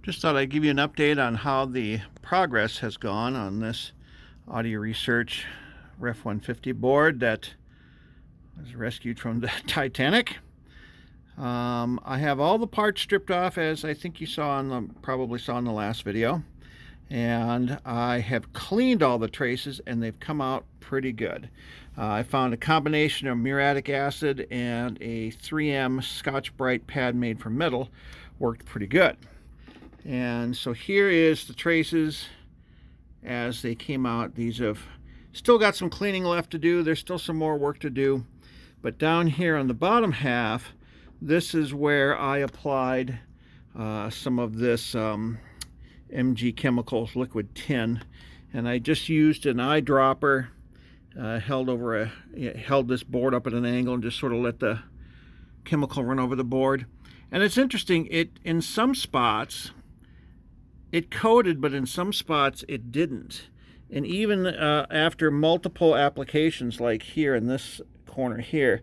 Just thought I'd give you an update on how the progress has gone on this Audio Research Ref150 board that was rescued from the Titanic. I have all the parts stripped off, as I think you probably saw in the last video, and I have cleaned all the traces and they've come out pretty good. I found a combination of muriatic acid and a 3M Scotch Brite pad made from metal worked pretty good. And so here is the traces as they came out. These have still got some cleaning left to do. There's still some more work to do. But down here on the bottom half, this is where I applied some of this MG Chemicals liquid tin. And I just used an eyedropper, held this board up at an angle and just sort of let the chemical run over the board. And it's interesting, in some spots, it coated, but in some spots it didn't. And even after multiple applications, like here in this corner here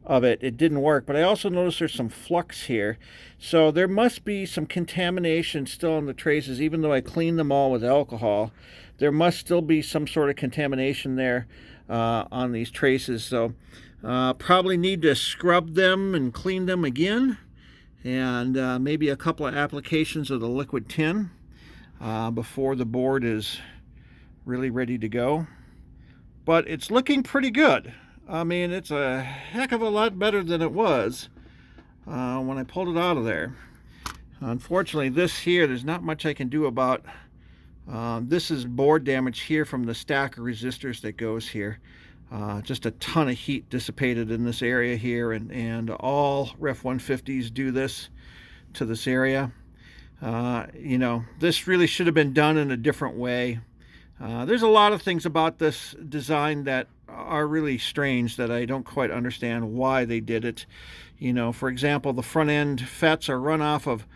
of it, it didn't work. But I also noticed there's some flux here. So there must be some contamination still on the traces. Even though I cleaned them all with alcohol, there must still be some sort of contamination there on these traces. So probably need to scrub them and clean them again. And maybe a couple of applications of the liquid tin before the board is really ready to go. But it's looking pretty good. I mean, it's a heck of a lot better than it was when I pulled it out of there. Unfortunately, this here, there's not much I can do about. This is board damage here from the stack of resistors that goes here. Just a ton of heat dissipated in this area here, and all Ref150s do this to this area. You know, this really should have been done in a different way. There's a lot of things about this design that are really strange that I don't quite understand why they did it. You know, for example, the front end FETs are run off of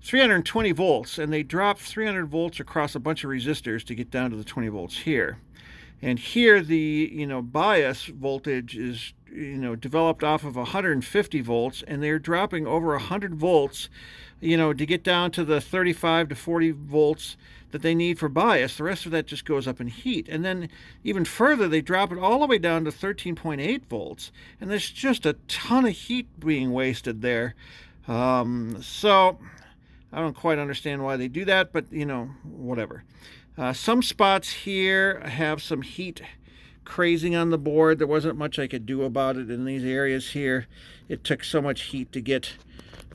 320 volts, and they drop 300 volts across a bunch of resistors to get down to the 20 volts here. And here the bias voltage is developed off of 150 volts, and they're dropping over 100 volts to get down to the 35 to 40 volts that they need for bias. The rest of that just goes up in heat. And then even further, they drop it all the way down to 13.8 volts, and there's just a ton of heat being wasted there. So I don't quite understand why they do that, but whatever. Some spots here have some heat crazing on the board. There wasn't much I could do about it in these areas here. It took so much heat to get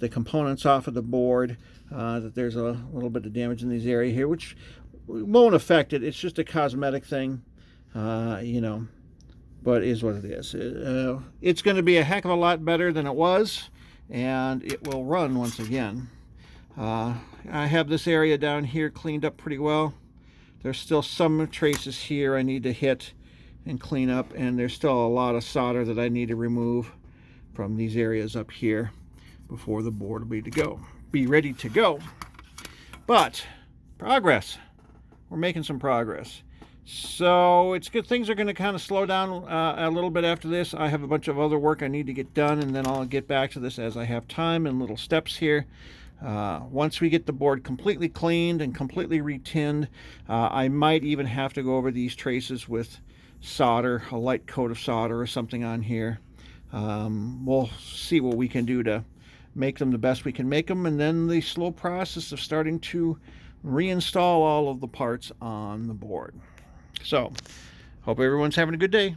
the components off of the board that there's a little bit of damage in these areas here, which won't affect it. It's just a cosmetic thing, but is what it is. It's going to be a heck of a lot better than it was, and it will run once again. I have this area down here cleaned up pretty well. There's still some traces here I need to hit and clean up, and there's still a lot of solder that I need to remove from these areas up here before the board will be ready to go. But progress. We're making some progress. So it's good. Things are going to kind of slow down a little bit after this. I have a bunch of other work I need to get done, and then I'll get back to this as I have time in little steps here. Once we get the board completely cleaned and completely retinned, I might even have to go over these traces with solder, a light coat of solder or something on here. We'll see what we can do to make them the best we can make them, and then the slow process of starting to reinstall all of the parts on the board. So, hope everyone's having a good day.